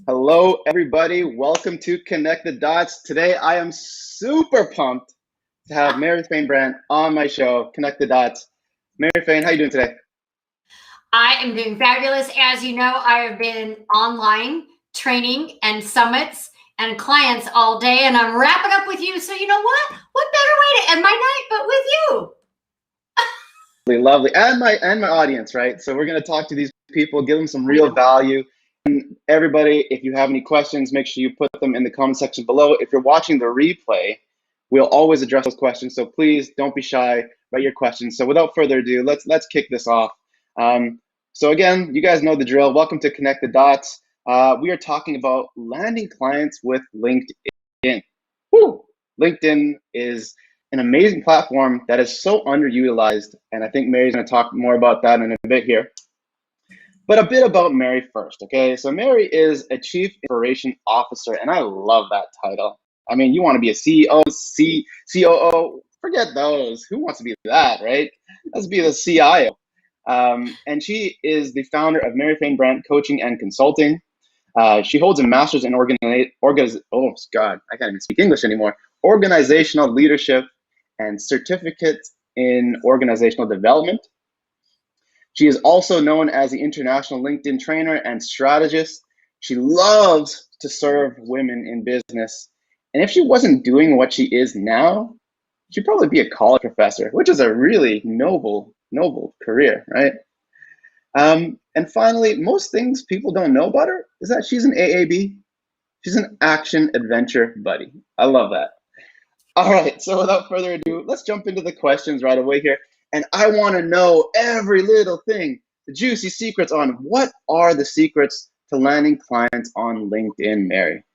Hello, everybody. Welcome to Connect the Dots. Today, I am super pumped to have Mary FAIN BRANDT on my show, Connect the Dots. Mary FAIN, how you doing today? I am doing fabulous. As you know, I have been online training and summits and clients all day, and I'm wrapping up with you. So you know what? What better way to end my night but with you? Lovely, and my audience, right? So we're going to talk to these people, give them some real value. And everybody, if you have any questions, make sure you put them in the comment section below. If you're watching the replay, we'll always address those questions. So please don't be shy, write your questions. So without further ado, let's kick this off. So again, you guys know the drill. Welcome to Connect the Dots. We are talking about landing clients with LinkedIn. Woo! LinkedIn is an amazing platform that is so underutilized, and I think Mary's going to talk more about that in a bit here. But a bit about Mary first, okay? So Mary is a Chief Information Officer, and I love that title. I mean, you want to be a CEO, COO, forget those. Who wants to be that, right? Let's be the CIO. And she is the founder of Mary FAIN BRANDT Coaching and Consulting. She holds a master's in oh God, I can't even speak English anymore. Organizational leadership and certificate in organizational development. She is also known as the international LinkedIn trainer and strategist. She loves to serve women in business. And if she wasn't doing what she is now, she'd probably be a college professor, which is a really noble career, right? And finally, most things people don't know about her is that she's an AAB. She's an action adventure buddy. I love that. All right, so without further ado, let's jump into the questions right away here. And I want to know every little thing, the juicy secrets on what are the secrets to landing clients on LinkedIn, Mary?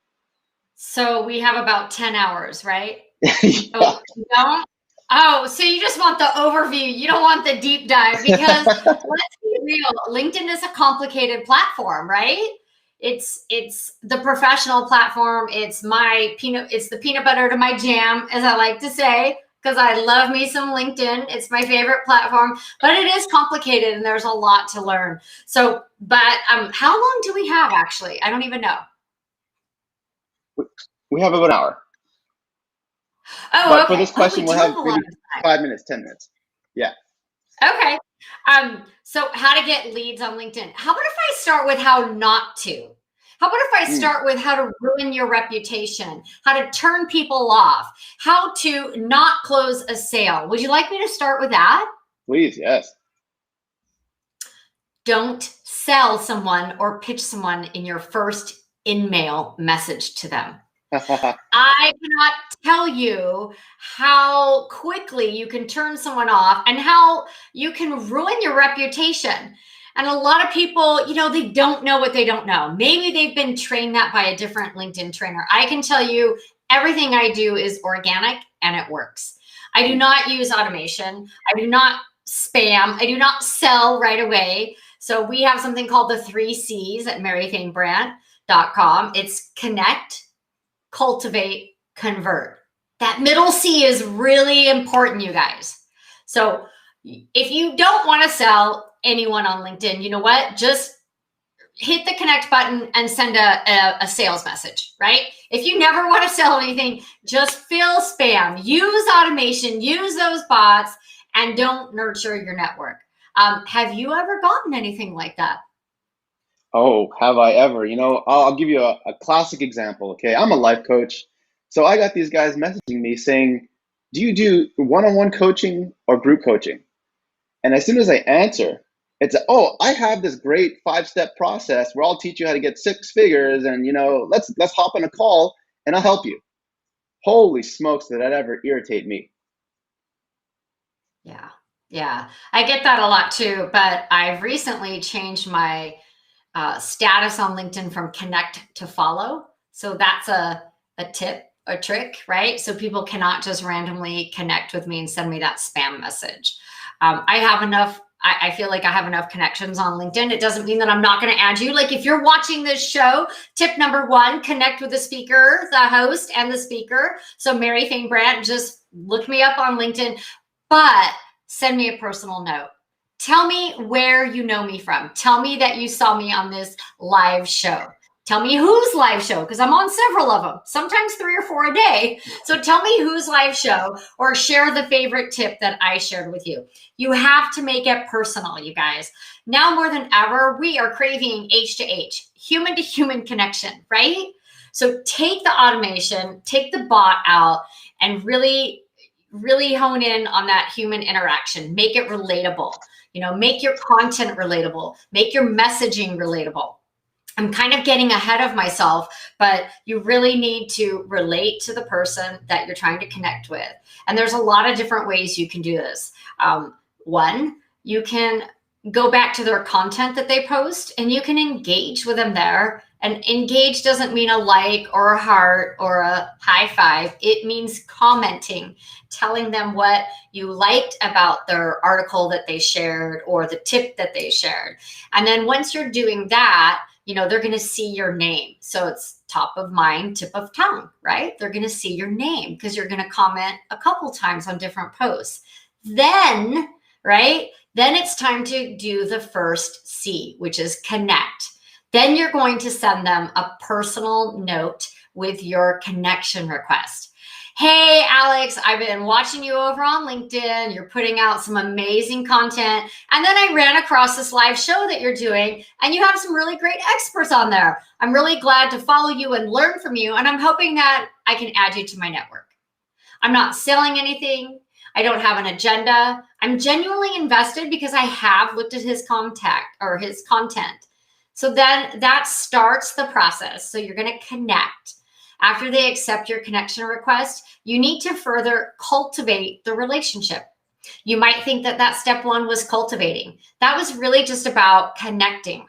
So we have about 10 hours, right? Yeah. Oh, you don't? Oh, so you just want the overview. You don't want the deep dive because let's be real. LinkedIn is a complicated platform, right? It's the professional platform. It's the peanut butter to my jam, as I like to say, because I love me some LinkedIn. It's my favorite platform, but it is complicated and there's a lot to learn. So, but how long do we have actually? I don't even know. We have about an hour. Oh, but okay. for this question, we'll have maybe 5 minutes, 10 minutes. Yeah. Okay. So how to get leads on LinkedIn. How about if I start with how not to? How about if I start with how to ruin your reputation, how to turn people off, how to not close a sale? Would you like me to start with that? Please, yes. Don't sell someone or pitch someone in your first in-mail message to them. I cannot tell you how quickly you can turn someone off and how you can ruin your reputation. And a lot of people, you know, they don't know what they don't know. Maybe they've been trained that by a different LinkedIn trainer. I can tell you everything I do is organic and it works. I do not use automation. I do not spam. I do not sell right away. So we have something called the 3 C's at maryfainbrandt.com. It's connect, cultivate, convert. That middle C is really important, you guys. So if you don't want to sell anyone on LinkedIn, you know what? Just hit the connect button and send a sales message, right? If you never want to sell anything, just fill spam, use automation, use those bots, and don't nurture your network. Have you ever gotten anything like that? Oh, have I ever? You know, I'll give you a classic example. Okay, I'm a life coach. So I got these guys messaging me saying, do you do one-on-one coaching or group coaching? And as soon as I answer, it's, oh, I have this great 5-step process where I'll teach you how to get 6 figures, and you know, let's hop on a call and I'll help you. Holy smokes, did that ever irritate me? Yeah, yeah, I get that a lot too. But I've recently changed my status on LinkedIn from connect to follow. So that's a tip, a trick, right? So people cannot just randomly connect with me and send me that spam message. I have enough. I feel like I have enough connections on LinkedIn. It doesn't mean that I'm not going to add you. Like if you're watching this show, tip number 1, connect with the speaker, the host, and the speaker. So Mary FAIN BRANDT, just look me up on LinkedIn, but send me a personal note. Tell me where you know me from. Tell me that you saw me on this live show. Tell me whose live show, because I'm on several of them, sometimes 3 or 4 a day. So tell me whose live show, or share the favorite tip that I shared with you. You have to make it personal, you guys. Now more than ever, we are craving H to H, human to human connection, right? So take the automation, take the bot out, and really hone in on that human interaction. Make it relatable. Make your content relatable. Make your messaging relatable. I'm kind of getting ahead of myself, but you really need to relate to the person that you're trying to connect with. And there's a lot of different ways you can do this. One, you can go back to their content that they post, and you can engage with them there. And engage doesn't mean a like or a heart or a high five. It means commenting, telling them what you liked about their article that they shared or the tip that they shared. And then once you're doing that, they're going to see your name. So it's top of mind, tip of tongue, right? They're going to see your name because you're going to comment a couple times on different posts. Then, right? Then it's time to do the first C, which is connect. Then you're going to send them a personal note with your connection request. Hey, Alex, I've been watching you over on LinkedIn. You're putting out some amazing content. And then I ran across this live show that you're doing, and you have some really great experts on there. I'm really glad to follow you and learn from you. And I'm hoping that I can add you to my network. I'm not selling anything. I don't have an agenda. I'm genuinely invested because I have looked at his contact or his content. So then that starts the process. So you're going to connect. After they accept your connection request, you need to further cultivate the relationship. You might think that step 1 was cultivating. That was really just about connecting.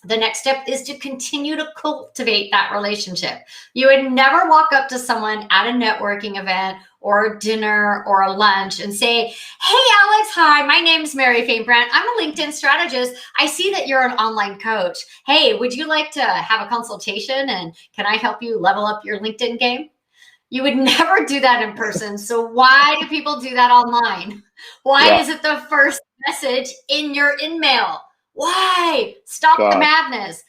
The next step is to continue to cultivate that relationship. You would never walk up to someone at a networking event or a dinner or a lunch and say, hey, Alex, hi, my name's Mary FAIN BRANDT. I'm a LinkedIn strategist. I see that you're an online coach. Hey, would you like to have a consultation, and can I help you level up your LinkedIn game? You would never do that in person. So why do people do that online? Why is it the first message in your email? Why? Stop the madness.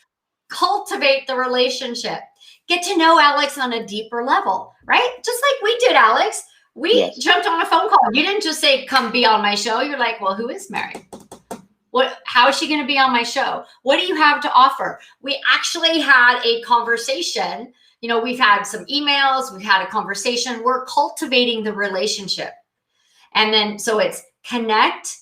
Cultivate the relationship. Get to know Alex on a deeper level, right? Just like we did, Alex. We jumped on a phone call. You didn't just say, come be on my show. You're like, well, who is Mary? How is she going to be on my show? What do you have to offer? We actually had a conversation. We've had some emails. We've had a conversation. We're cultivating the relationship. And then, so it's connect,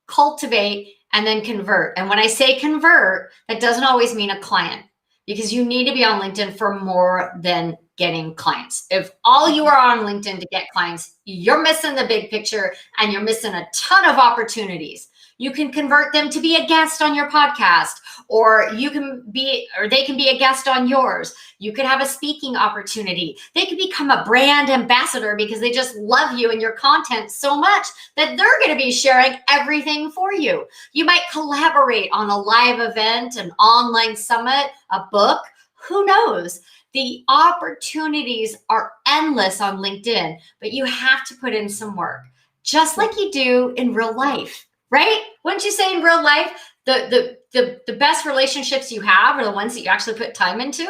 cultivate, and then convert. And when I say convert, that doesn't always mean a client, because you need to be on LinkedIn for more than getting clients. If all you are on LinkedIn to get clients, you're missing the big picture and you're missing a ton of opportunities. You can convert them to be a guest on your podcast, or they can be a guest on yours. You could have a speaking opportunity. They could become a brand ambassador because they just love you and your content so much that they're going to be sharing everything for you. You might collaborate on a live event, an online summit, a book. Who knows? The opportunities are endless on LinkedIn, but you have to put in some work, just like you do in real life. Right? Wouldn't you say in real life, the best relationships you have are the ones that you actually put time into?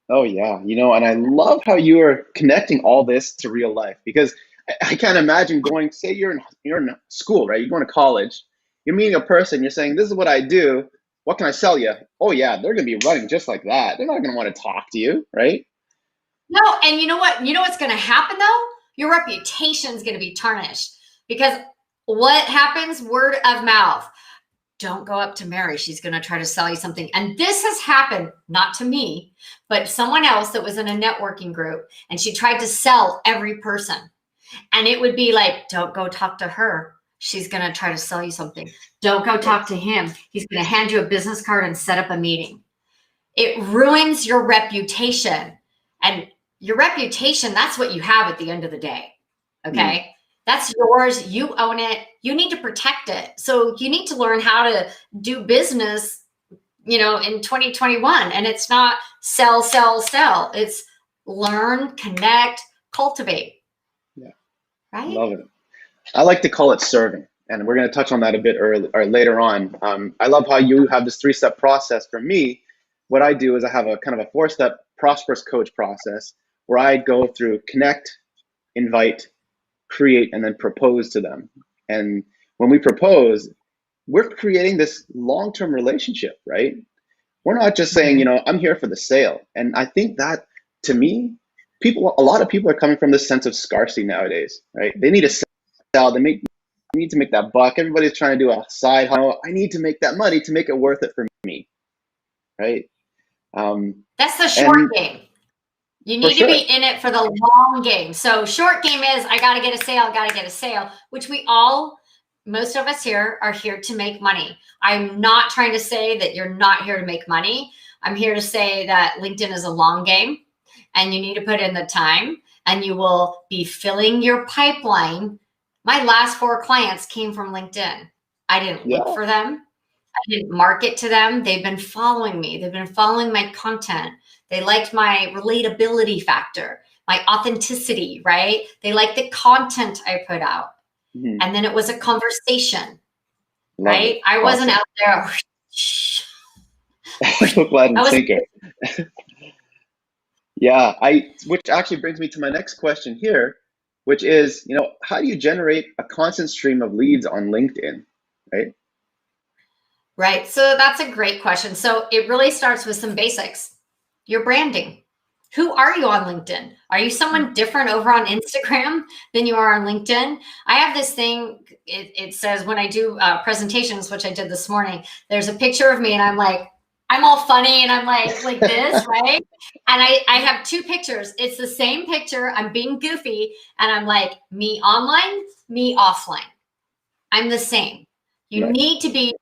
Oh yeah. And I love how you are connecting all this to real life, because I can't imagine going, say you're in school, right? You're going to college, you're meeting a person, you're saying, this is what I do. What can I sell you? Oh yeah, they're going to be running just like that. They're not going to want to talk to you, right? No, and you know what? You know what's going to happen though? Your reputation is going to be tarnished, because what happens? Word of mouth. Don't go up to Mary. She's going to try to sell you something. And this has happened, not to me, but someone else that was in a networking group, and she tried to sell every person. And it would be like, don't go talk to her. She's going to try to sell you something. Don't go talk to him. He's going to hand you a business card and set up a meeting. It ruins your reputation. And your reputation, that's what you have at the end of the day. Okay? That's yours. You own it. You need to protect it. So you need to learn how to do business, in 2021. And it's not sell, sell, sell. It's learn, connect, cultivate. Yeah. Right? Love it. I like to call it serving. And we're going to touch on that a bit early or later on. I love how you have this 3-step process. For me, what I do is I have a kind of a 4-step Prosperous coach process where I go through connect, invite, create, and then propose to them. And when we propose, we're creating this long-term relationship, right? We're not just saying, I'm here for the sale. And I think that, to me, a lot of people are coming from this sense of scarcity nowadays, right? They need to sell, need to make that buck. Everybody's trying to do a side hustle. I need to make that money to make it worth it for me, right? That's the short game. You need to be in it for the long game. So short game is, I got to get a sale, which most of us here are here to make money. I'm not trying to say that you're not here to make money. I'm here to say that LinkedIn is a long game and you need to put in the time and you will be filling your pipeline. My last 4 clients came from LinkedIn. I didn't look for them. I didn't market to them. They've been following me. They've been following my content. They liked my relatability factor, my authenticity, right? They liked the content I put out. Mm-hmm. And then it was a conversation, right? I wasn't out there. Hook, line, and sinker. Yeah, which actually brings me to my next question here, which is, how do you generate a constant stream of leads on LinkedIn, right? Right. So that's a great question. So it really starts with some basics. Your branding. Who are you on LinkedIn? Are you someone different over on Instagram than you are on LinkedIn? I have this thing, it says when I do presentations, which I did this morning, there's a picture of me and I'm like, I'm all funny and I'm like this, right? And I have 2 pictures. It's the same picture. I'm being goofy and I'm like, me online, me offline. I'm the same. You need to be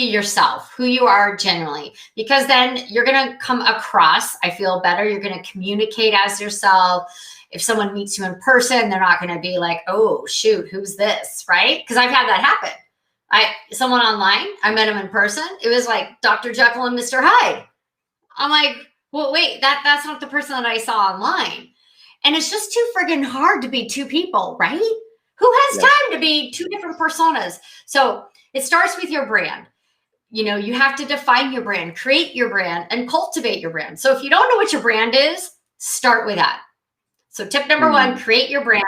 yourself, who you are genuinely, because then you're going to come across, I feel better. You're going to communicate as yourself. If someone meets you in person, they're not going to be like, oh, shoot, who's this? Right? Because I've had that happen. Someone online, I met him in person. It was like Dr. Jekyll and Mr. Hyde. I'm like, well, wait, that's not the person that I saw online. And it's just too friggin' hard to be 2 people, right? Who has time to be 2 different personas? So it starts with your brand. You have to define your brand, create your brand, and cultivate your brand. So if you don't know what your brand is, start with that. So tip number 1, create your brand.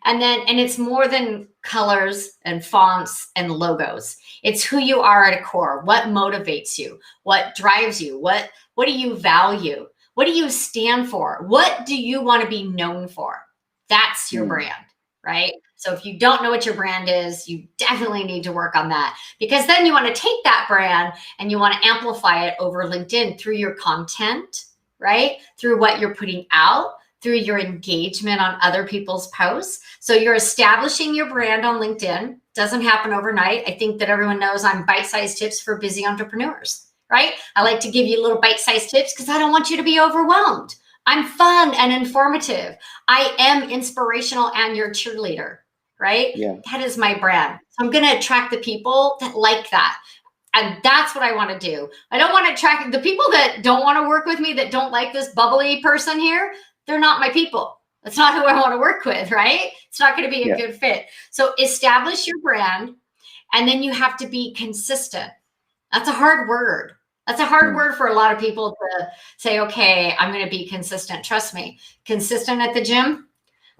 And it's more than colors and fonts and logos. It's who you are at a core. What motivates you? What drives you? What do you value? What do you stand for? What do you want to be known for? That's your brand, right? So if you don't know what your brand is, you definitely need to work on that, because then you want to take that brand and you want to amplify it over LinkedIn through your content, right? Through what you're putting out, through your engagement on other people's posts. So you're establishing your brand on LinkedIn. Doesn't happen overnight. I think that everyone knows I'm bite-sized tips for busy entrepreneurs, right? I like to give you little bite-sized tips because I don't want you to be overwhelmed. I'm fun and informative. I am inspirational and your cheerleader, right? Yeah. That is my brand. So I'm going to attract the people that like that. And that's what I want to do. I don't want to attract the people that don't want to work with me, that don't like this bubbly person here. They're not my people. That's not who I want to work with, right? It's not going to be a good fit. So establish your brand, and then you have to be consistent. That's a hard word. That's a hard word for a lot of people to say, okay, I'm going to be consistent. Trust me, consistent at the gym.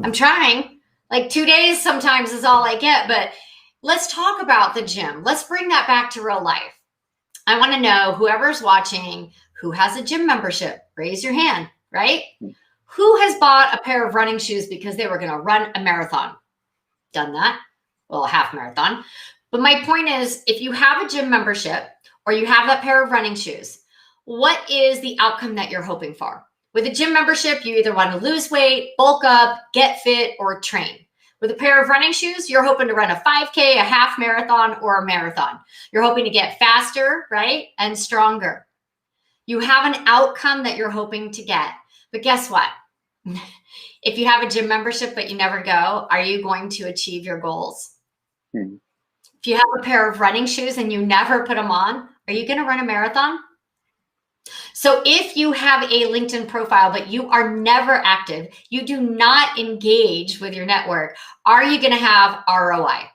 I'm trying. Like 2 days sometimes is all I get, but let's talk about the gym. Let's bring that back to real life. I want to know, whoever's watching, who has a gym membership, raise your hand, right? Who has bought a pair of running shoes because they were going to run a marathon? Done that? Well, a half marathon. But my point is, if you have a gym membership or you have that pair of running shoes, what is the outcome that you're hoping for? With a gym membership, you either want to lose weight, bulk up, get fit, or train. With a pair of running shoes, you're hoping to run a 5K, a half marathon, or a marathon. You're hoping to get faster, right? And stronger. You have an outcome that you're hoping to get. But guess what? If you have a gym membership but you never go, are you going to achieve your goals? If you have a pair of running shoes and you never put them on, are you going to run a marathon? So if you have a LinkedIn profile, but you are never active, you do not engage with your network, are you going to have ROI?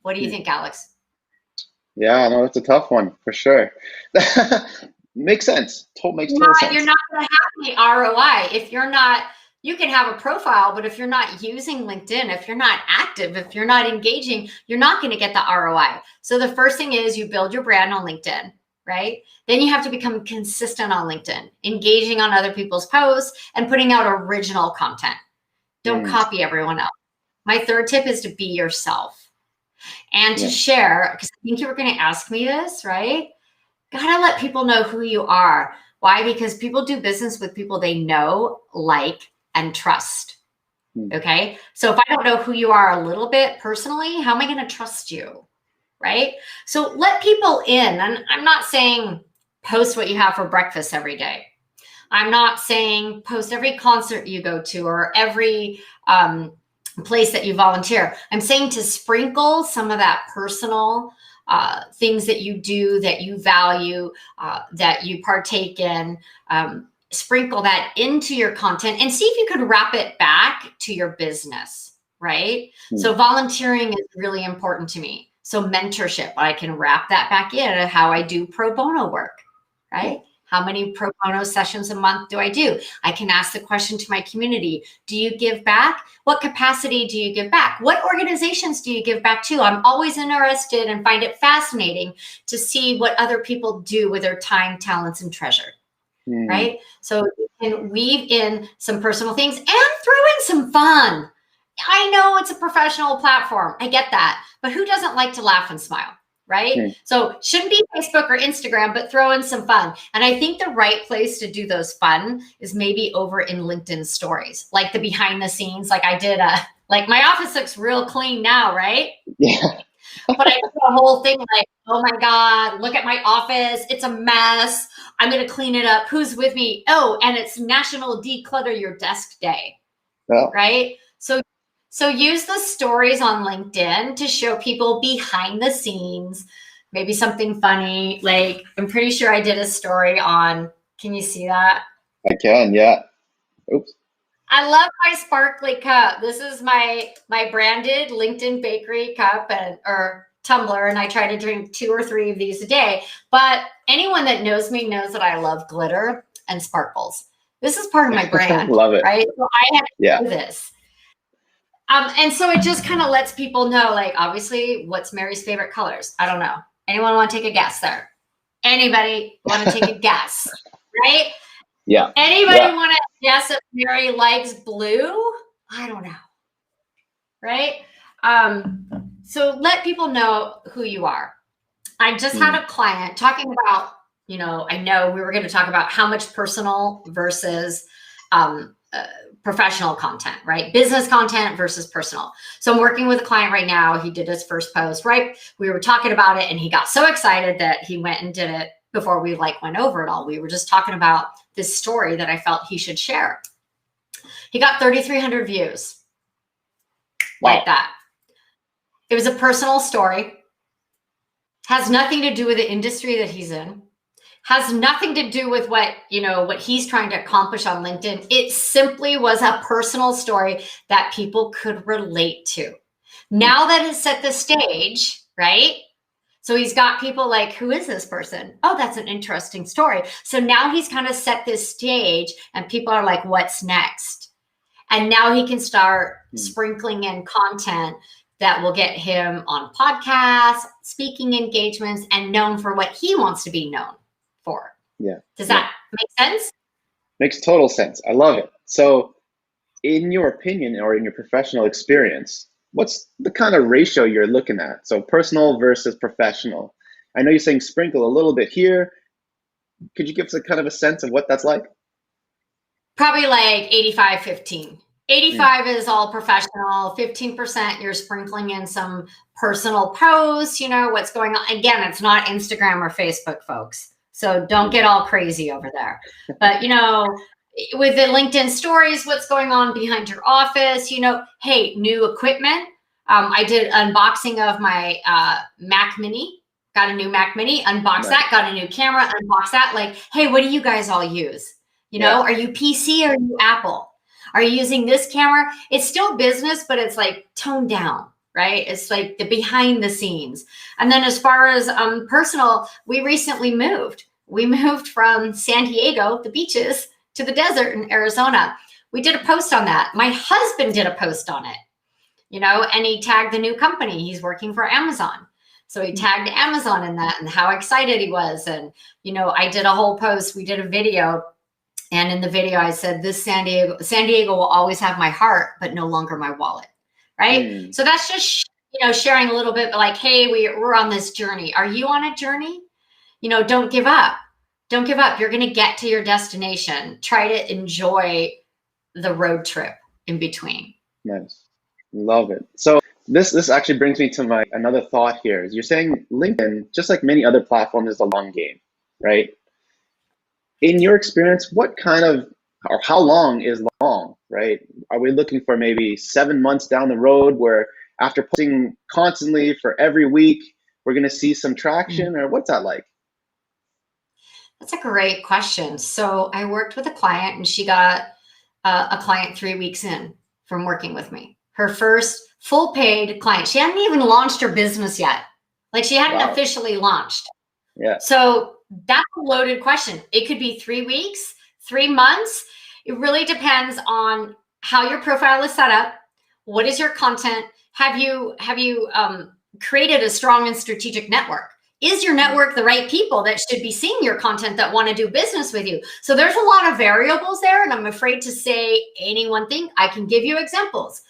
What do you think, Alex? Yeah, no, that's a tough one for sure. Makes sense. Makes total sense. You're not going to have any ROI if you're not. You can have a profile, but if you're not using LinkedIn, if you're not active, if you're not engaging, you're not going to get the ROI. So the first thing is you build your brand on LinkedIn, right? Then you have to become consistent on LinkedIn, engaging on other people's posts and putting out original content. Don't copy everyone else. My third tip is to be yourself and to share, because I think you were going to ask me this, right? Gotta let people know who you are. Why? Because people do business with people they know, like, and trust. Okay. So if I don't know who you are a little bit personally, how am I going to trust you? Right. So let people in. And I'm not saying post what you have for breakfast every day. I'm not saying post every concert you go to or every place that you volunteer. I'm saying to sprinkle some of that personal things that you do, that you value, that you partake in, sprinkle that into your content and see if you could wrap it back to your business, right? So volunteering is really important to me. So mentorship, I can wrap that back in how I do pro bono work, right? How many pro bono sessions a month do I do? I can ask the question to my community. Do you give back? What capacity do you give back? What organizations do you give back to? I'm always interested and find it fascinating to see what other people do with their time, talents, and treasure, right? So you can weave in some personal things and throw in some fun. I know it's a professional platform. I get that. But who doesn't like to laugh and smile? Right? So shouldn't be Facebook or Instagram, but throw in some fun. And I think the right place to do those fun is maybe over in LinkedIn stories, like the behind the scenes. Like I did like my office looks real clean now, right? Yeah. But I did a whole thing like, oh my God, look at my office. It's a mess. I'm going to clean it up. Who's with me? Oh, and it's National Declutter Your Desk Day, right? So use the stories on LinkedIn to show people behind the scenes, maybe something funny. Like I'm pretty sure I did a story on, can you see that? I can, yeah. Oops. I love my sparkly cup. This is my branded LinkedIn bakery cup or tumbler, and I try to drink 2 or 3 of these a day. But anyone that knows me knows that I love glitter and sparkles. This is part of my brand. Love it. Right? So I have to do this. And so it just kind of lets people know, like, obviously, what's Mary's favorite colors? I don't know. Anyone want to take a guess there? Anybody want to take a guess? Right? Yeah. Anybody want to guess if Mary likes blue? I don't know. Right? So let people know who you are. I just had a client talking about, I know we were going to talk about how much personal versus professional content, right? Business content versus personal. So I'm working with a client right now. He did his first post, right? We were talking about it and he got so excited that he went and did it before we went over it all. We were just talking about this story that I felt he should share. He got 3,300 views. Wow. Like that. It was a personal story. Has nothing to do with the industry that he's in. Has nothing to do with what he's trying to accomplish on LinkedIn. It simply was a personal story that people could relate to. Now that has set the stage, right? So he's got people like, who is this person? Oh, that's an interesting story. So now he's kind of set this stage and people are like, what's next? And now he can start sprinkling in content that will get him on podcasts, speaking engagements, and known for what he wants to be known for. Yeah. Does that make sense? Makes total sense. I love it. So in your opinion or in your professional experience, what's the kind of ratio you're looking at? So personal versus professional. I know you're saying sprinkle a little bit here. Could you give us a kind of a sense of what that's like? Probably like 85-15. 85 is all professional. 15% you're sprinkling in some personal posts, what's going on. Again, it's not Instagram or Facebook, folks. So don't get all crazy over there. But, with the LinkedIn stories, what's going on behind your office, hey, new equipment. I did unboxing of my Mac Mini, got a new Mac Mini, unboxed that, got a new camera, unboxed that. Like, hey, what do you guys all use? Are you PC or are you Apple? Are you using this camera? It's still business, but it's like toned down, right? It's like the behind the scenes. And then as far as personal, we recently moved. we moved from San Diego, the beaches, to the desert in Arizona. We did a post on that. My husband did a post on it, and he tagged the new company. He's working for Amazon. So he tagged Amazon in that and how excited he was. And, I did a whole post. We did a video. And in the video, I said, San Diego will always have my heart, but no longer my wallet. Right. So that's just, sharing a little bit like, hey, we're on this journey. Are you on a journey? Don't give up. Don't give up. You're going to get to your destination. Try to enjoy the road trip in between. Nice. Love it. So this actually brings me to another thought here. Is you're saying LinkedIn, just like many other platforms, is a long game, right? In your experience, what kind of, or how long is long, right? Are we looking for maybe 7 months down the road where after posting constantly for every week, we're going to see some traction, or what's that like? That's a great question. So I worked with a client and she got a client 3 weeks in from working with me. Her first full paid client. She hadn't even launched her business yet. Like she hadn't officially launched. Yeah. So that's a loaded question. It could be 3 weeks, 3 months. It really depends on how your profile is set up. What is your content? Have you created a strong and strategic network? Is your network the right people that should be seeing your content that want to do business with you? So there's a lot of variables there, and I'm afraid to say any one thing. I can give you examples.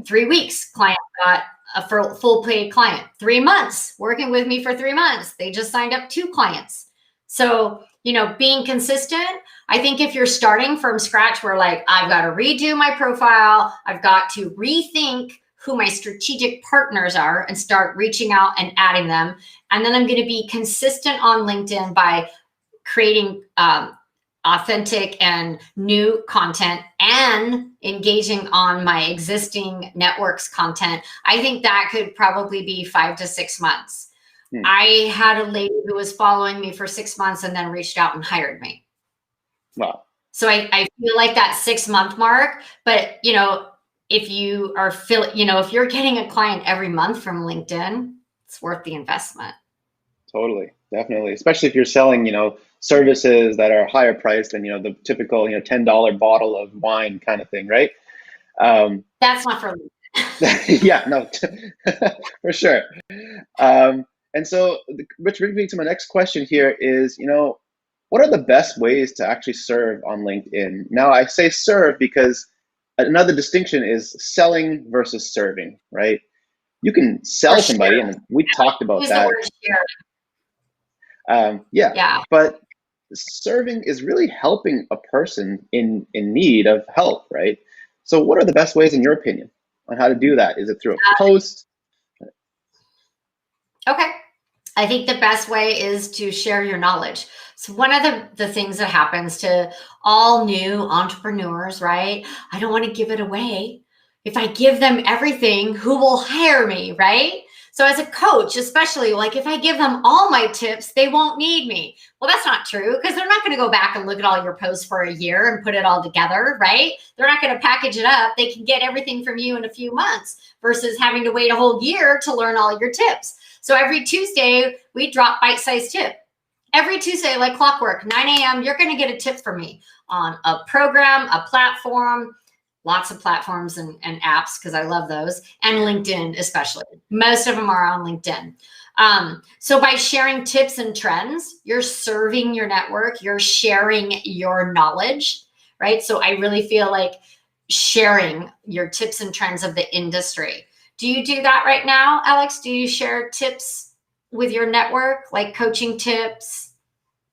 3 weeks, client got a full paid client. 3 months, working with me for 3 months. They just signed up 2 clients. So, being consistent, I think if you're starting from scratch, where like, I've got to redo my profile, I've got to rethink who my strategic partners are and start reaching out and adding them. And then I'm going to be consistent on LinkedIn by creating authentic and new content and engaging on my existing networks content. I think that could probably be 5 to 6 months. I had a lady who was following me for 6 months and then reached out and hired me. Wow. So I feel like that 6-month mark, but if you are if you're getting a client every month from LinkedIn, it's worth the investment. Totally. Definitely. Especially if you're selling, services that are higher priced than, the typical, $10 bottle of wine kind of thing, right? That's not for LinkedIn. Yeah, no, for sure. And so, which brings me to my next question here is, what are the best ways to actually serve on LinkedIn? Now, I say serve because another distinction is selling versus serving, right? You can sell somebody, and we talked about that. Yeah, but serving is really helping a person in need of help, right? So what are the best ways, in your opinion, on how to do that? Is it through a post? Okay. I think the best way is to share your knowledge. So one of the things that happens to all new entrepreneurs, right? I don't want to give it away. If I give them everything, who will hire me, right? So as a coach, especially, like if I give them all my tips, they won't need me. Well, that's not true, because they're not going to go back and look at all your posts for a year and put it all together, right? They're not going to package it up. They can get everything from you in a few months versus having to wait a whole year to learn all your tips. So every Tuesday, we drop bite-sized tip. Every Tuesday, like clockwork, 9 a.m., you're going to get a tip from me on a program, a platform, lots of platforms and apps, because I love those, and LinkedIn especially. Most of them are on LinkedIn. So by sharing tips and trends, you're serving your network, you're sharing your knowledge, right? So I really feel like sharing your tips and trends of the industry. Do you do that right now, Alex? Do you share tips with your network, like coaching tips?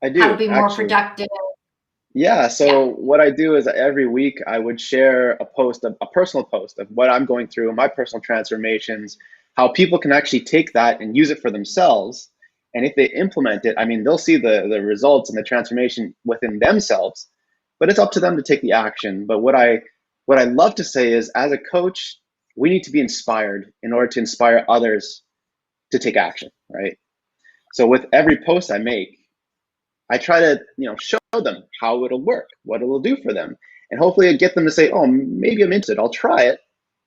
I do. How to be more productive? Yeah. So what I do is every week I would share a post, a personal post of what I'm going through, my personal transformations, how people can actually take that and use it for themselves. And if they implement it, I mean, they'll see the results and the transformation within themselves, but it's up to them to take the action. But what I love to say is, as a coach, we need to be inspired in order to inspire others to take action, right? So with every post I make, I try to, show them how it'll work, what it'll do for them. And hopefully I get them to say, oh, maybe I'm interested, I'll try it.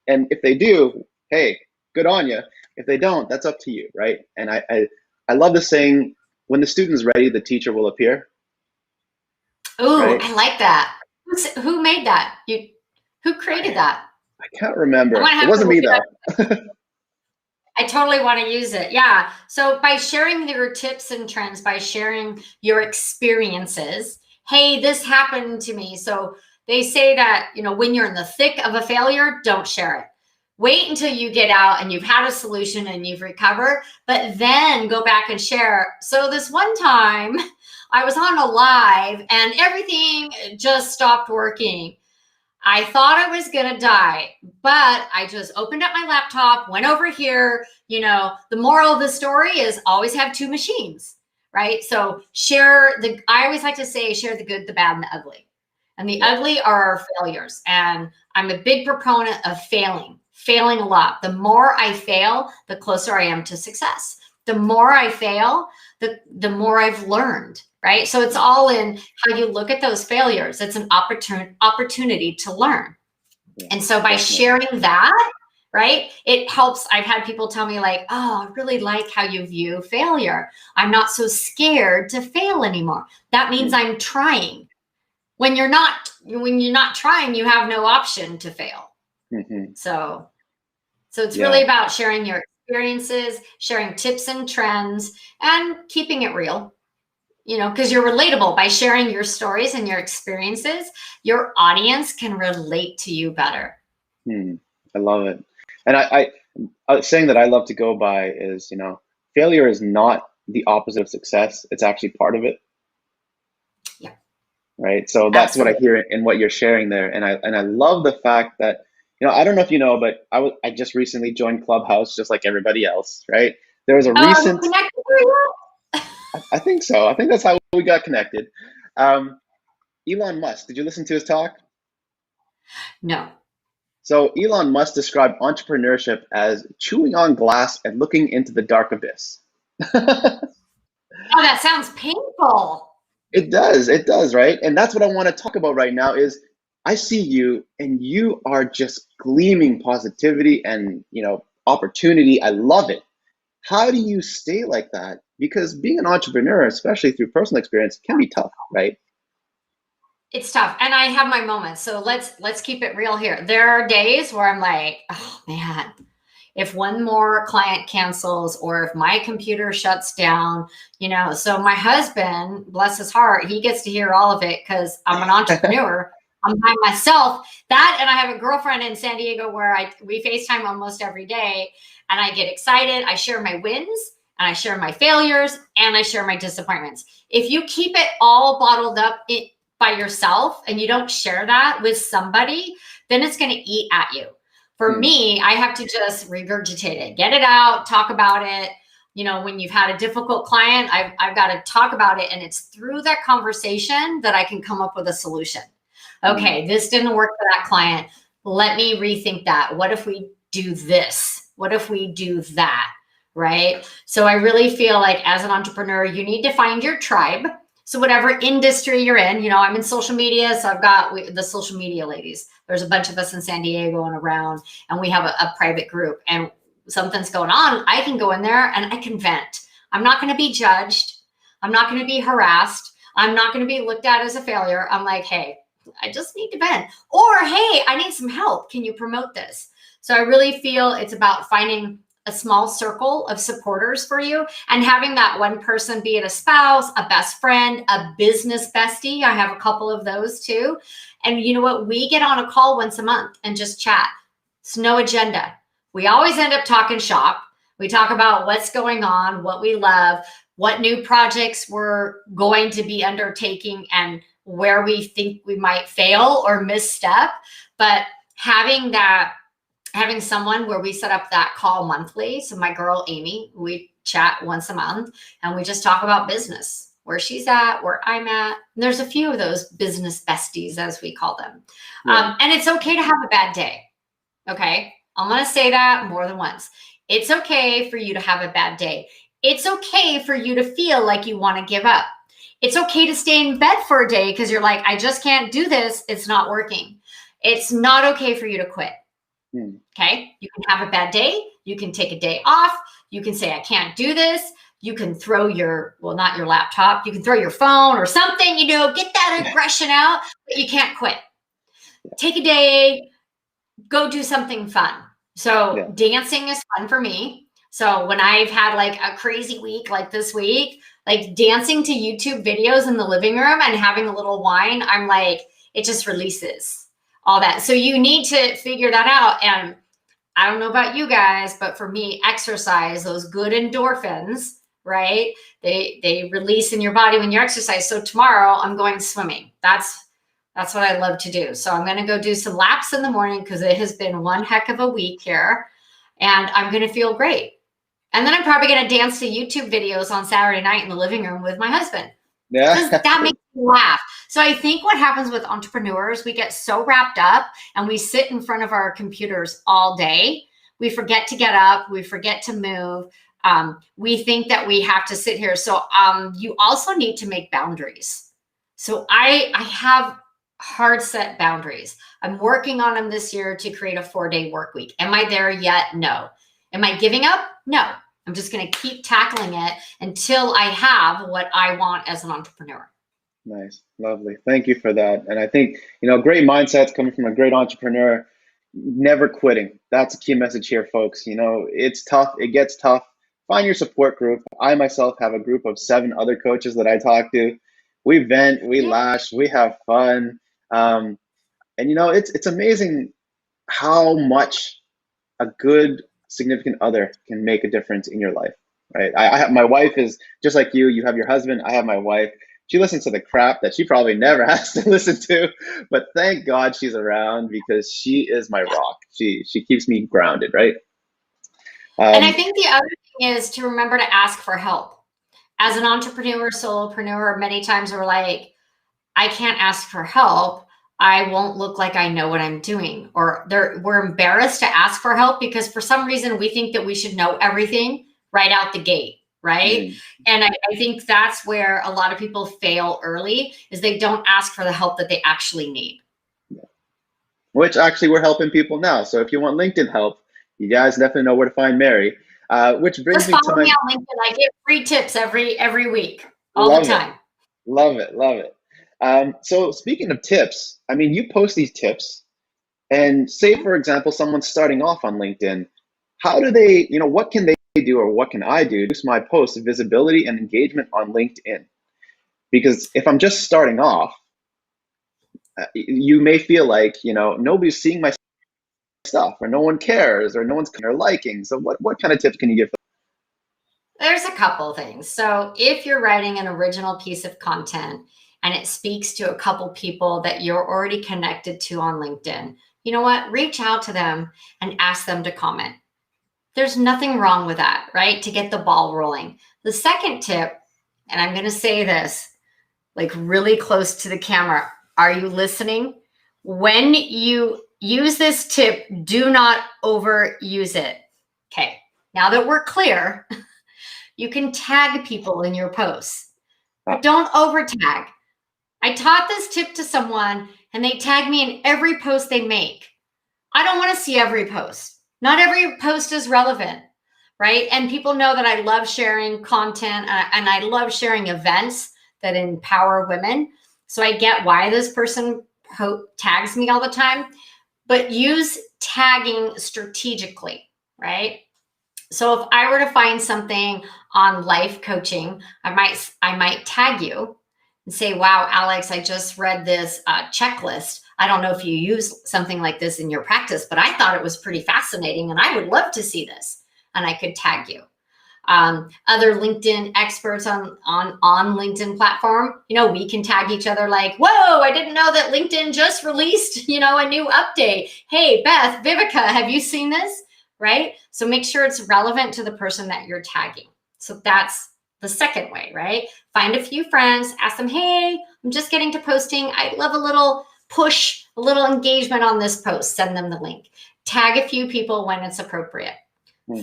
And if they do, hey, good on you. If they don't, that's up to you, right? And I love the saying, when the student's ready, the teacher will appear. Oh, Right? I like that. Who made that? Who created that? I can't remember. I want to It have to wasn't look me it up. though. I totally want to use it. Yeah. So by sharing your tips and trends, by sharing your experiences, hey, this happened to me. So they say that, when you're in the thick of a failure, don't share it. Wait until you get out and you've had a solution and you've recovered, but then go back and share. So this one time I was on a live and everything just stopped working. I thought I was going to die, but I just opened up my laptop, went over here. The moral of the story is always have two machines, right? So I always like to say, share the good, the bad, and the ugly. And the ugly are our failures. And I'm a big proponent of failing a lot. The more I fail, the closer I am to success. The more I fail, the more I've learned, right? So it's all in how you look at those failures. It's an opportunity to learn. And so by sharing that, right, it helps. I've had people tell me like, oh, I really like how you view failure. I'm not so scared to fail anymore. That means I'm trying. When you're not trying, you have no option to fail. So it's really about sharing your experiences, sharing tips and trends, and keeping it real. Because you're relatable. By sharing your stories and your experiences, your audience can relate to you better. I love it. And I saying that I love to go by is, failure is not the opposite of success. It's actually part of it. Yeah. Right. So that's Absolutely. What I hear in what you're sharing there. And I love the fact that, I don't know if you know, but I just recently joined Clubhouse just like everybody else. Right. There was a recent. I think so. I think that's how we got connected. Elon Musk, did you listen to his talk? No. So Elon Musk described entrepreneurship as chewing on glass and looking into the dark abyss. Oh, that sounds painful. It does, right? And that's what I want to talk about right now is I see you and you are just gleaming positivity and, opportunity. I love it. How do you stay like that? Because being an entrepreneur, especially through personal experience, can be tough, right? It's tough. And I have my moments. So let's keep it real here. There are days where I'm like, oh man, if one more client cancels or if my computer shuts down, so my husband, bless his heart, he gets to hear all of it because I'm an entrepreneur. I'm by myself. That, and I have a girlfriend in San Diego where we FaceTime almost every day, and I get excited. I share my wins and I share my failures and I share my disappointments. If you keep it all bottled up by yourself and you don't share that with somebody, then it's going to eat at you. For me, I have to just regurgitate it, get it out, talk about it. When you've had a difficult client, I've got to talk about it. And it's through that conversation that I can come up with a solution. Okay, this didn't work for that client. Let me rethink that. What if we do this? What if we do that? Right? So I really feel like as an entrepreneur, you need to find your tribe. So whatever industry you're in, I'm in social media. So I've got the social media ladies. There's a bunch of us in San Diego and around, and we have a private group, and something's going on. I can go in there and I can vent. I'm not going to be judged. I'm not going to be harassed. I'm not going to be looked at as a failure. I'm like, hey, I just need to vent. Or, hey, I need some help. Can you promote this? So I really feel it's about finding a small circle of supporters for you and having that one person, be it a spouse, a best friend, a business bestie. I have a couple of those too. And you know what? We get on a call once a month and just chat. It's no agenda. We always end up talking shop. We talk about what's going on, what we love, what new projects we're going to be undertaking, and where we think we might fail or misstep. But having someone where we set up that call monthly. So my girl, Amy, we chat once a month and we just talk about business, where she's at, where I'm at. And there's a few of those business besties, as we call them. Yeah. And it's okay to have a bad day. Okay. I'm going to say that more than once. It's okay for you to have a bad day. It's okay for you to feel like you want to give up. It's okay to stay in bed for a day because you're like, I just can't do this. It's not working. It's not okay for you to quit. Okay. You can have a bad day. You can take a day off. You can say, I can't do this. you can throw your, well, not your laptop, you can throw your phone or something, you know, get that aggression out, but you can't quit. Take a day, go do something fun. So dancing is fun for me. So when I've had like a crazy week like this week, like dancing to YouTube videos in the living room and having a little wine, I'm like, it just releases all that. So you need to figure that out. And I don't know about you guys, but for me, exercise, those good endorphins, right? They release in your body when you exercise. So tomorrow I'm going swimming. That's what I love to do. So I'm going to go do some laps in the morning because it has been one heck of a week here, and I'm going to feel great. And then I'm probably going to dance to YouTube videos on Saturday night in the living room with my husband. Because that makes me laugh. So I think what happens with entrepreneurs, we get so wrapped up and we sit in front of our computers all day. We forget to get up. We forget to move. We think that we have to sit here. So you also need to make boundaries. So I have hard set boundaries. I'm working on them this year to create a 4-day work week. Am I there yet? No. Am I giving up? No. I'm just going to keep tackling it until I have what I want as an entrepreneur. Nice. Lovely. Thank you for that. And I think, great mindsets coming from a great entrepreneur, never quitting. That's a key message here, folks. It's tough. It gets tough. Find your support group. I myself have a group of 7 other coaches that I talk to. We vent, we lash, we have fun. And it's amazing how much a good significant other can make a difference in your life, right? I have, my wife is just like you. You have your husband. I have my wife. She listens to the crap that she probably never has to listen to, but thank God she's around because she is my rock. She keeps me grounded, right? And I think the other thing is to remember to ask for help. As an entrepreneur, solopreneur, many times we're like, I can't ask for help. I won't look like I know what I'm doing, or we're embarrassed to ask for help because for some reason we think that we should know everything right out the gate, right? And I think that's where a lot of people fail early is they don't ask for the help that they actually need. Which actually we're helping people now. So if you want LinkedIn help, you guys definitely know where to find Mary. Which brings me to me on LinkedIn. I get free tips every week, all the time. Love it. So speaking of tips, you post these tips and say, for example, someone's starting off on LinkedIn. How do they, what can they do or what can I do to boost my post visibility and engagement on LinkedIn? Because if I'm just starting off, you may feel like, nobody's seeing my stuff or no one cares or no one's liking. So what kind of tips can you give? There's a couple things. So if you're writing an original piece of content and it speaks to a couple people that you're already connected to on LinkedIn, you know what? Reach out to them and ask them to comment. There's nothing wrong with that, right? To get the ball rolling. The second tip, and I'm going to say this like really close to the camera. Are you listening? When you use this tip, do not overuse it. Okay. Now that we're clear, you can tag people in your posts, but don't over tag. I taught this tip to someone and they tag me in every post they make. I don't want to see every post. Not every post is relevant, right? And people know that I love sharing content and I love sharing events that empower women. So I get why this person tags me all the time, but use tagging strategically, right? So if I were to find something on life coaching, I might tag you and say, wow, Alex, I just read this checklist. I don't know if you use something like this in your practice, but I thought it was pretty fascinating and I would love to see this. And I could tag you. Other LinkedIn experts on LinkedIn platform, we can tag each other like, whoa, I didn't know that LinkedIn just released, a new update. Hey, Beth, Vivica, have you seen this? Right? So make sure it's relevant to the person that you're tagging. So that's the second way, right? Find a few friends, ask them, hey, I'm just getting to posting. I'd love a little push, a little engagement on this post. Send them the link. Tag a few people when it's appropriate.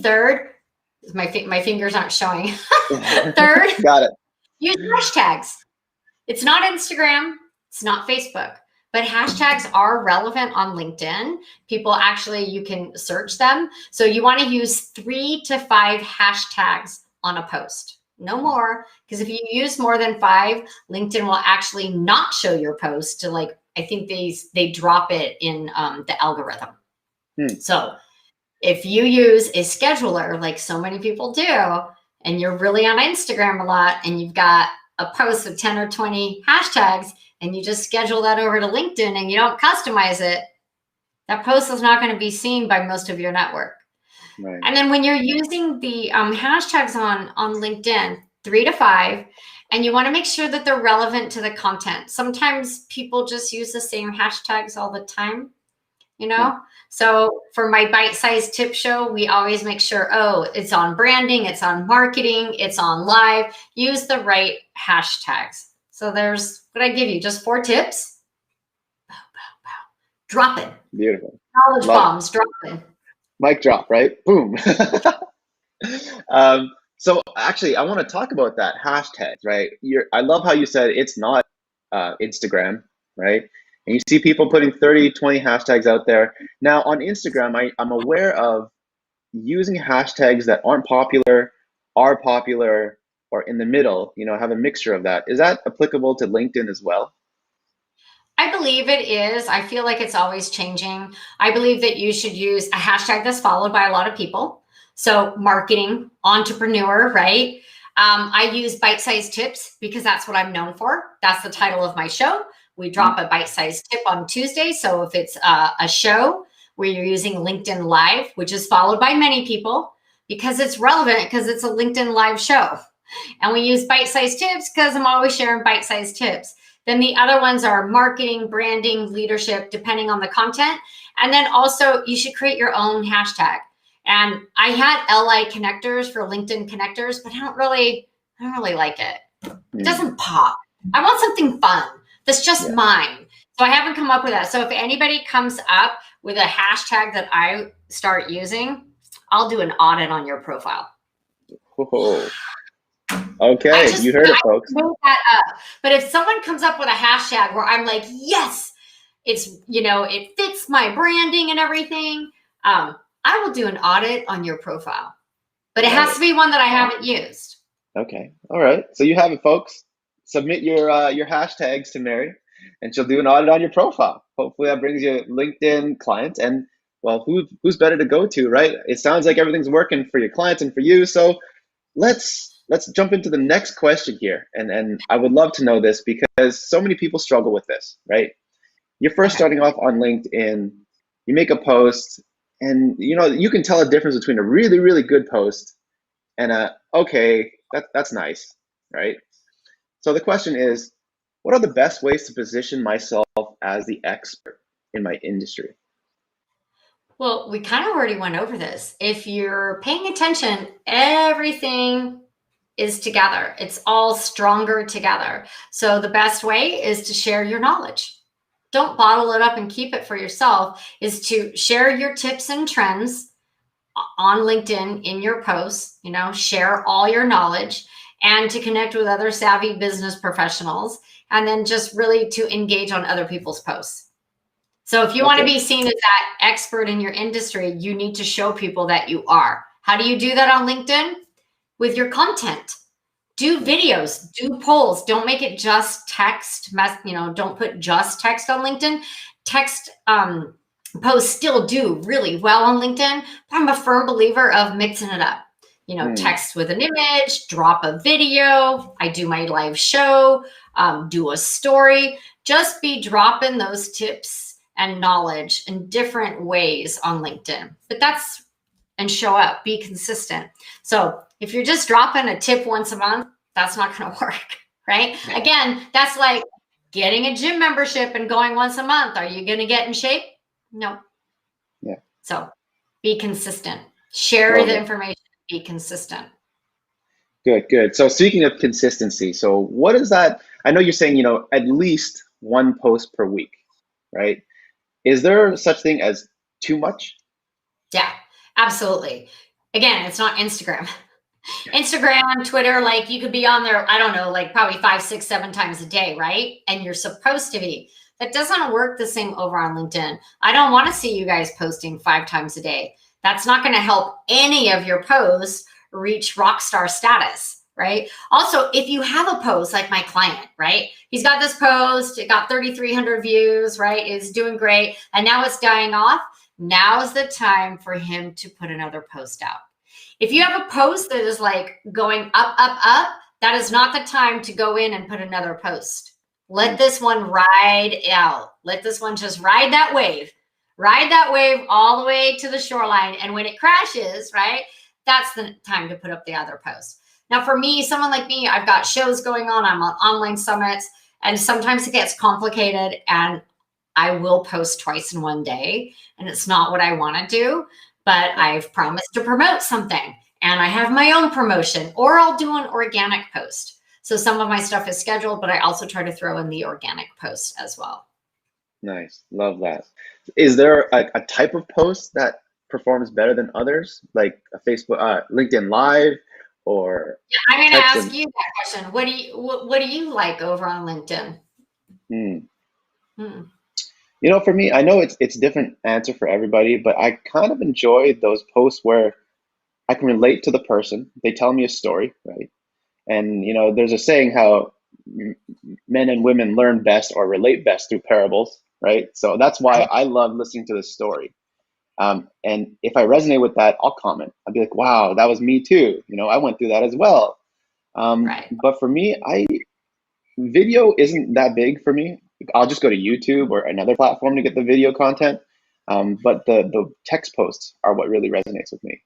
Third, my fingers aren't showing. Third, got it. Use hashtags. It's not Instagram. It's not Facebook. But hashtags are relevant on LinkedIn. People actually, you can search them. So you want to use 3 to 5 hashtags on a post. no more. Because if you use more than 5, LinkedIn will actually not show your post to, like, I think they drop it in the algorithm. So if you use a scheduler, like so many people do, and you're really on Instagram a lot and you've got a post with 10 or 20 hashtags and you just schedule that over to LinkedIn and you don't customize it, that post is not going to be seen by most of your network. Right. And then when you're using the hashtags on LinkedIn, 3 to 5, and you want to make sure that they're relevant to the content. Sometimes people just use the same hashtags all the time, you know? So for my bite-sized tip show, we always make sure, oh, it's on branding, it's on marketing, it's on live. Use the right hashtags. So there's what I give you, just 4 tips. Bow, bow, bow. Drop it. Beautiful. Knowledge bombs, drop it. Mic drop, right? Boom. So actually, I want to talk about that hashtags, right? I love how you said it's not Instagram, right? And you see people putting 30, 20 hashtags out there. Now on Instagram, I'm aware of using hashtags that aren't popular, are popular, or in the middle, have a mixture of that. Is that applicable to LinkedIn as well? I believe it is. I feel like it's always changing. I believe that you should use a hashtag that's followed by a lot of people. So marketing, entrepreneur, right? I use bite-sized tips because that's what I'm known for. That's the title of my show. We drop a bite-sized tip on Tuesday. So if it's a show where you're using LinkedIn Live, which is followed by many people because it's relevant, because it's a LinkedIn Live show. And we use bite-sized tips because I'm always sharing bite-sized tips. Then the other ones are marketing, branding, leadership, depending on the content. And then also you should create your own hashtag. And I had LI connectors for LinkedIn connectors, but I don't really like it. It doesn't pop. I want something fun that's just mine. So I haven't come up with that. So if anybody comes up with a hashtag that I start using, I'll do an audit on your profile. Whoa. Okay, you heard it, folks. That up. But if someone comes up with a hashtag where I'm like, yes, it's, it fits my branding and everything, I will do an audit on your profile. But it has to be one that I haven't used. Okay. All right. So you have it, folks. Submit your hashtags to Mary, and she'll do an audit on your profile. Hopefully that brings you LinkedIn clients. And well, who's better to go to, right? It sounds like everything's working for your clients and for you. So let's jump into the next question here. And I would love to know this because so many people struggle with this, right? You're first starting off on LinkedIn, you make a post, and you can tell a difference between a really, really good post and okay, that's nice, right? So the question is, what are the best ways to position myself as the expert in my industry? Well, we kind of already went over this. If you're paying attention, everything is together. It's all stronger together. So the best way is to share your knowledge. Don't bottle it up and keep it for yourself, is to share your tips and trends on LinkedIn in your posts, share all your knowledge, and to connect with other savvy business professionals, and then just really to engage on other people's posts. So if you want to be seen as that expert in your industry, you need to show people that you are. How do you do that on LinkedIn? With your content. Do videos, do polls. Don't make it just text. Don't put just text on LinkedIn. Text posts still do really well on LinkedIn, but I'm a firm believer of mixing it up. Text with an image, drop a video. I do my live show, do a story. Just be dropping those tips and knowledge in different ways on LinkedIn. And show up, be consistent. So if you're just dropping a tip once a month, that's not going to work, right? Again, that's like getting a gym membership and going once a month. Are you going to get in shape? No. Yeah. So be consistent. Share the information. Be consistent. Good. So speaking of consistency, so what is that? I know you're saying, at least one post per week, right? Is there such thing as too much? Yeah. Absolutely. Again, it's not Instagram. Instagram, Twitter, like you could be on there, I don't know, like probably 5, 6, 7 times a day, right? And you're supposed to be. That doesn't work the same over on LinkedIn. I don't want to see you guys posting 5 times a day. That's not going to help any of your posts reach rock star status, right? Also, if you have a post like my client, right? He's got this post, it got 3,300 views, right? It's doing great. And now it's dying off. Now's the time for him to put another post out. If you have a post that is like going up, up, up, that is not the time to go in and put another post. Let this one ride out. Let this one just ride that wave. Ride that wave all the way to the shoreline. And when it crashes, right, that's the time to put up the other post. Now, for me, someone like me, I've got shows going on. I'm on online summits, and sometimes it gets complicated, and I will post twice in one day, and it's not what I want to do, but I've promised to promote something, and I have my own promotion, or I'll do an organic post. So some of my stuff is scheduled, but I also try to throw in the organic post as well. Nice. Love that. Is there a type of post that performs better than others, like a Facebook, LinkedIn Live, or? Yeah, I'm going to ask you that question. What do you like over on LinkedIn? You know, for me, I know it's different answer for everybody, but I kind of enjoy those posts where I can relate to the person. They tell me a story, right? And you know, there's a saying how men and women learn best or relate best through parables, right? So that's why I love listening to the story. And if I resonate with that, I'll comment. I'll be like, wow, that was me too. You know, I went through that as well. But for me, video isn't that big for me. I'll just go to YouTube or another platform to get the video content. But the text posts are what really resonates with me.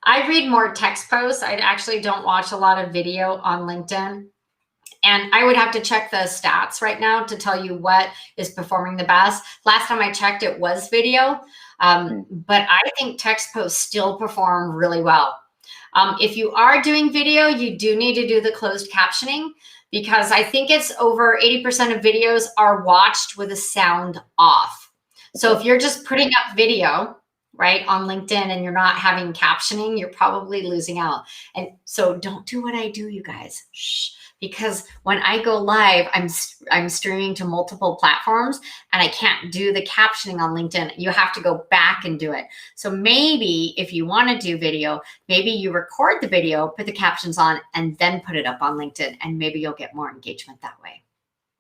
I read more text posts. I actually don't watch a lot of video on LinkedIn. And I would have to check the stats right now to tell you what is performing the best. Last time I checked, it was video. But I think text posts still perform really well. If you are doing video, you do need to do the closed captioning, because I think it's over 80% of videos are watched with the sound off. So if you're just putting up video, right, on LinkedIn and you're not having captioning, you're probably losing out. And so don't do what I do, you guys. Shh. Because when I go live, I'm streaming to multiple platforms, and I can't do the captioning on LinkedIn. You have to go back and do it. So maybe if you want to do video, maybe you record the video, put the captions on, and then put it up on LinkedIn, and maybe you'll get more engagement that way.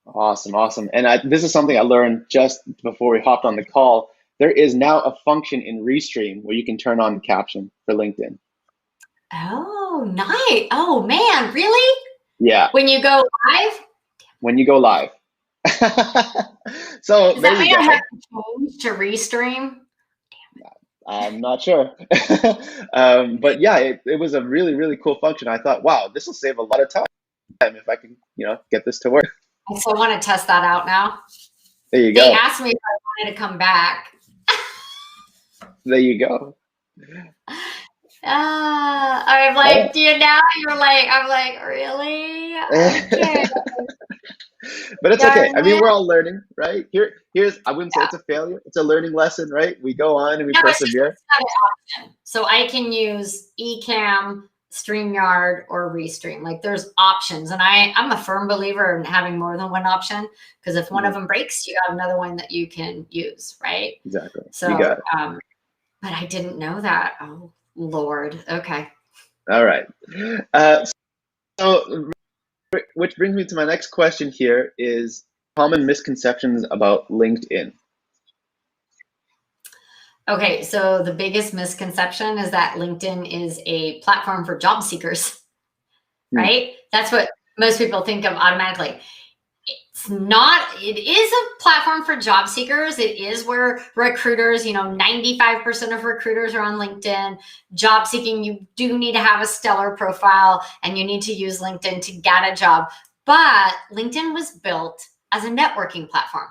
Awesome, awesome. And this is something I learned just before we hopped on the call. There is now a function in Restream where you can turn on the caption for LinkedIn. Oh, nice. Oh, man, really? Yeah. When you go live? When you go live. So does that mean I have to change to Restream? I'm not sure. But yeah, it was a really, really cool function. I thought, wow, this will save a lot of time if I can, you know, get this to work. I still want to test that out now. There you go. They asked me if I wanted to come back. There you go. I'm like, do you now? You're like, I'm like, really? Okay. But it's okay. I mean, we're all learning, right? Here's I wouldn't say it's a failure. It's a learning lesson, right? We go on and we persevere. It's not an option. So I can use Ecamm, StreamYard, or Restream. Like, there's options, and I'm a firm believer in having more than one option, because if one of them breaks, you got another one that you can use, right? Exactly. So, you got it. But I didn't know that. Oh, Lord. Okay. All right. So, which brings me to my next question here is common misconceptions about LinkedIn. Okay, so the biggest misconception is that LinkedIn is a platform for job seekers, right? That's what most people think of automatically. It's not. It is a platform for job seekers. It is where recruiters, 95% of recruiters are on LinkedIn. Job seeking, you do need to have a stellar profile, and you need to use LinkedIn to get a job. But LinkedIn was built as a networking platform.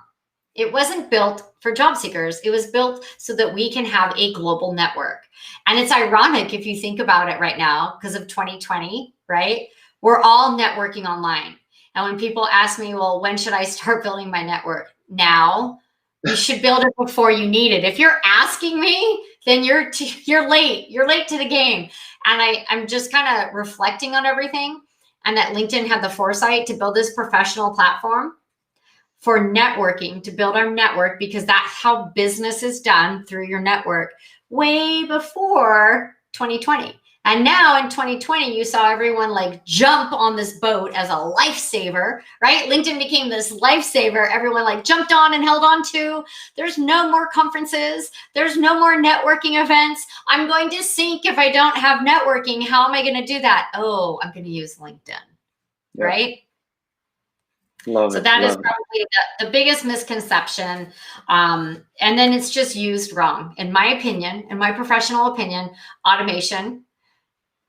It wasn't built for job seekers. It was built so that we can have a global network. And it's ironic if you think about it right now, because of 2020, right? We're all networking online. And when people ask me, well, when should I start building my network? Now. You should build it before you need it. If you're asking me, then you're late. You're late to the game. And I'm just kind of reflecting on everything, and that LinkedIn had the foresight to build this professional platform for networking, to build our network, because that's how business is done, through your network, way before 2020. And now in 2020, you saw everyone like jump on this boat as a lifesaver, right? LinkedIn became this lifesaver. Everyone like jumped on and held on to. There's no more conferences. There's no more networking events. I'm going to sink if I don't have networking. How am I going to do that? Oh, I'm going to use LinkedIn, right? Love so it. that is Love it. probably the biggest misconception. And then it's just used wrong. In my opinion, in my professional opinion, automation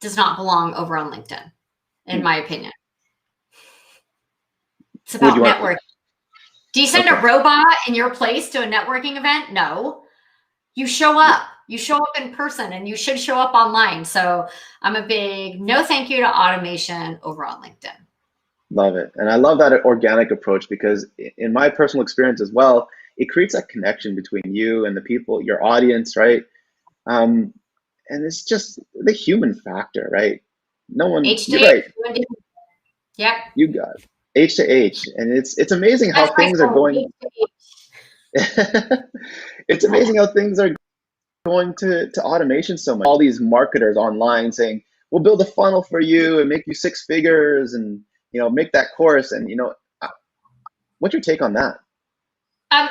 does not belong over on LinkedIn, in my opinion. It's about networking. Do you send a robot in your place to a networking event? No. You show up. You show up in person, and you should show up online. So I'm a big no thank you to automation over on LinkedIn. Love it. And I love that organic approach, because in my personal experience as well, it creates that connection between you and the people, your audience, right? And it's just the human factor, right? No one, you're right. Yep. You got it. H to H. And it's amazing how things are going. It's amazing how things are going to automation so much. All these marketers online saying, we'll build a funnel for you and make you 6 figures and, make that course. And, what's your take on that?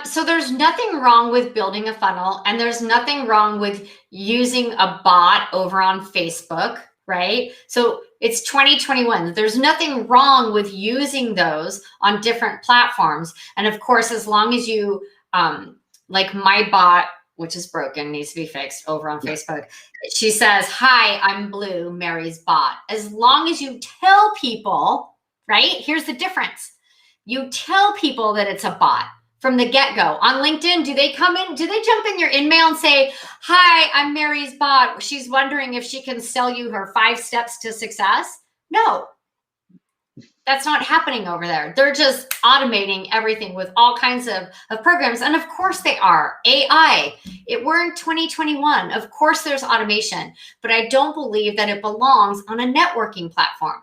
So there's nothing wrong with building a funnel, and there's nothing wrong with using a bot over on Facebook, right? So it's 2021. There's nothing wrong with using those on different platforms. And of course, as long as you, like my bot, which is broken, needs to be fixed over on Facebook. She says, hi, I'm Blue, Mary's bot. As long as you tell people, right? Here's the difference. You tell people that it's a bot from the get-go. On LinkedIn, do they come in, do they jump in your InMail and say, hi, I'm Mary's bot. She's wondering if she can sell you her 5 steps to success? No, that's not happening over there. They're just automating everything with all kinds of programs. And of course they are. AI, we're in 2021. Of course there's automation, but I don't believe that it belongs on a networking platform.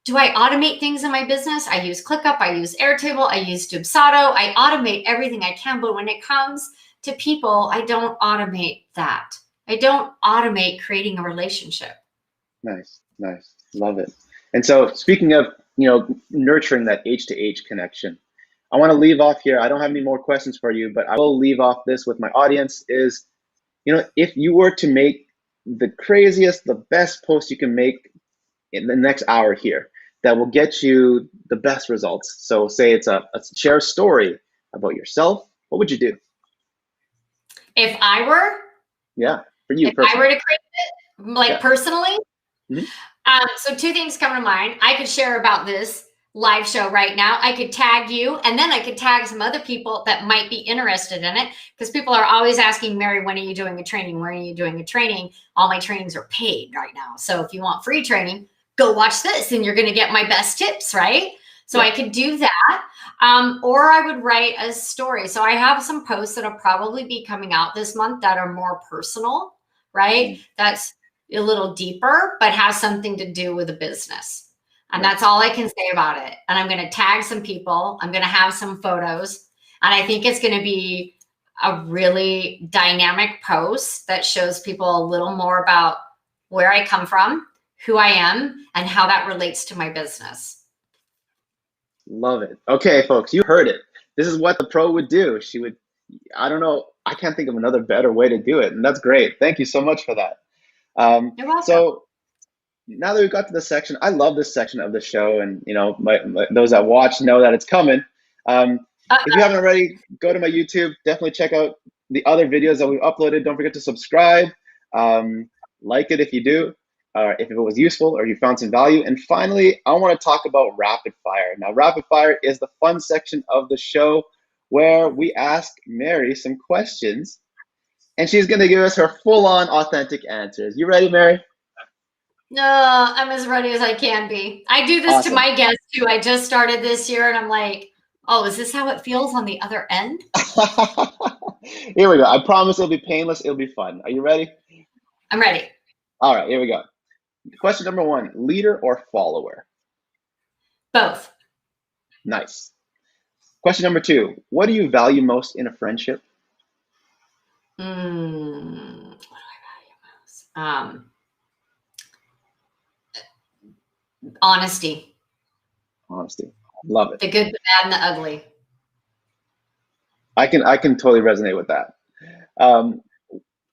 Do I automate things in my business? I use ClickUp, I use Airtable, I use Dubsado. I automate everything I can, but when it comes to people, I don't automate that. I don't automate creating a relationship. Nice, nice, love it. And so speaking of, nurturing that H to H connection, I want to leave off here. I don't have any more questions for you, but I will leave off this with my audience is, if you were to make the craziest, the best post you can make in the next hour here, that will get you the best results. So say it's a share a story about yourself. What would you do? If I were? Yeah, for you. If I were to create it, personally? Mm-hmm. So 2 things come to mind. I could share about this live show right now. I could tag you, and then I could tag some other people that might be interested in it, because people are always asking, Mary, when are you doing a training? When are you doing a training? All my trainings are paid right now. So if you want free training, go watch this and you're going to get my best tips, right? So I could do that. Or I would write a story. So I have some posts that'll probably be coming out this month that are more personal, right? That's a little deeper, but has something to do with a business. And that's all I can say about it. And I'm going to tag some people. I'm going to have some photos. And I think it's going to be a really dynamic post that shows people a little more about where I come from, who I am, and how that relates to my business. Love it. Okay, folks, you heard it. This is what the pro would do. She would, I don't know, I can't think of another better way to do it. And that's great. Thank you so much for that. You're welcome. So now that we've got to this section, I love this section of the show, and those that watch know that it's coming. If you haven't already, go to my YouTube. Definitely check out the other videos that we've uploaded. Don't forget to subscribe. Like it if you do, if it was useful or you found some value. And finally, I want to talk about rapid fire. Now, rapid fire is the fun section of the show where we ask Mary some questions, and she's going to give us her full-on authentic answers. You ready, Mary? No, I'm as ready as I can be. I do this to my guests too. I just started this year, and I'm like, oh, is this how it feels on the other end? Here we go. I promise it'll be painless. It'll be fun. Are you ready? I'm ready. All right, here we go. Question number 1, leader or follower? Both. Nice. Question number 2, what do you value most in a friendship? What do I value most? Honesty. Honesty. Love it. The good, the bad, and the ugly. I can totally resonate with that.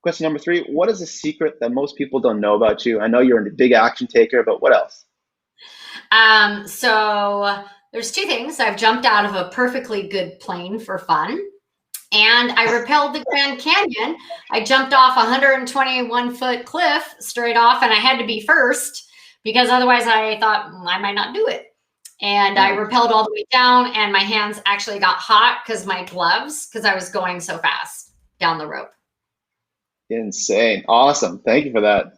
Question number 3, what is a secret that most people don't know about you? I know you're a big action taker, but what else? So there's 2 things. I've jumped out of a perfectly good plane for fun, and I rappelled the Grand Canyon. I jumped off a 121-foot cliff straight off, and I had to be first because otherwise I thought I might not do it. And I rappelled all the way down, and my hands actually got hot because my gloves, because I was going so fast down the rope. Insane. Awesome. Thank you for that.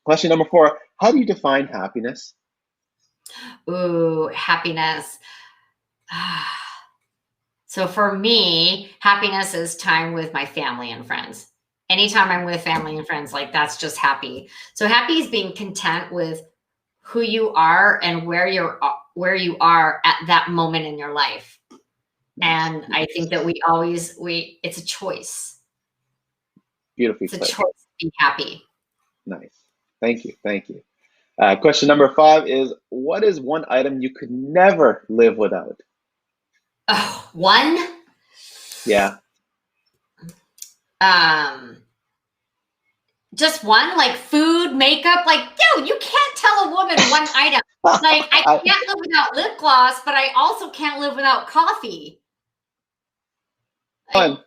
Question number 4, how do you define happiness? Ooh, happiness. So for me, happiness is time with my family and friends. Anytime I'm with family and friends, like that's just happy. So happy is being content with who you are and where you are at that moment in your life. And I think that it's a choice. Beautifully It's a put. choice to be happy. Nice. Thank you. Thank you. Question number 5 is, what is one item you could never live without? Oh, one? Yeah. Just one, like food, makeup, like, yo, you can't tell a woman one item. Like, I can't live without lip gloss, but I also can't live without coffee. Like,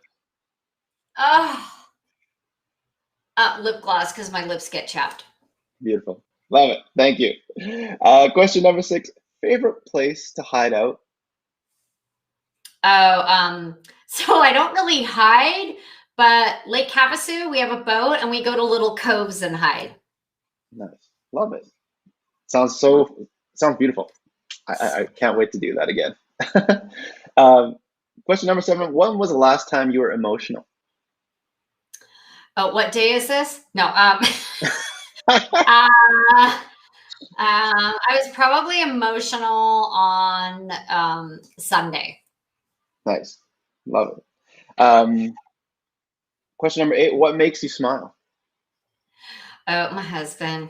lip gloss, because my lips get chapped. Beautiful. Love it. Thank you. Question number 6, favorite place to hide out? Oh, so I don't really hide, but Lake Havasu, we have a boat and we go to little coves and hide. Nice. Love it. Sounds beautiful. I can't wait to do that again. Question number 7, when was the last time you were emotional? Oh, what day is this? No. I was probably emotional on Sunday. Nice. Love it. Question number 8, what makes you smile? Oh, my husband.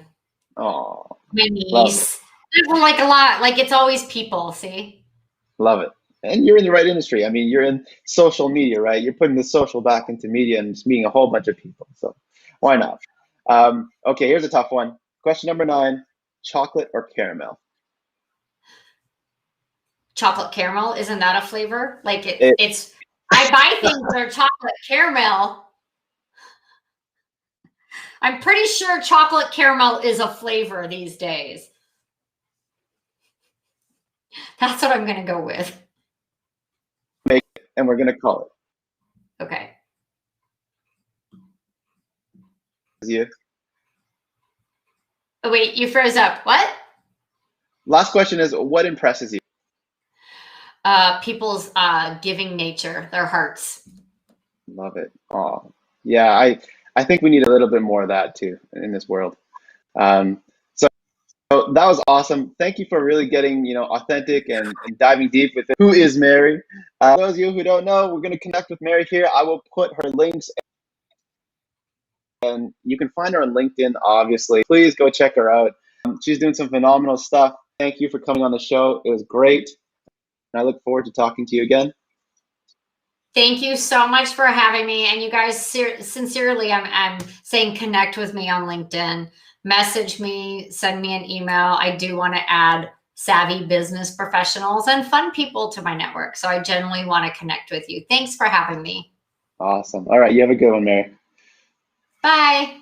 Oh, My niece. Like a lot. Like it's always people, see? love it. And you're in the right industry. I mean, you're in social media, right? You're putting the social back into media and just meeting a whole bunch of people. So why not? Okay, here's a tough one. Question number 9, chocolate or caramel? Chocolate caramel, isn't that a flavor? Like it's I buy things that are chocolate caramel. I'm pretty sure chocolate caramel is a flavor these days. That's what I'm gonna go with. And we're gonna call it. Okay. You. Oh, wait, you froze up. What? Last question is, what impresses you? People's giving nature, their hearts. Love it. Oh, yeah. I think we need a little bit more of that too in this world. So that was awesome. Thank you for really getting authentic and diving deep with it. Who is Mary? Those of you who don't know, we're going to connect with Mary here. I will put her links, and you can find her on LinkedIn, obviously. Please go check her out. She's doing some phenomenal stuff. Thank you for coming on the show. It was great. And I look forward to talking to you again. Thank you so much for having me. And you guys, sincerely, I'm saying connect with me on LinkedIn. Message me, send me an email. I do want to add savvy business professionals and fun people to my network. So I genuinely want to connect with you. Thanks for having me. Awesome. All right. You have a good one, Mary. Bye.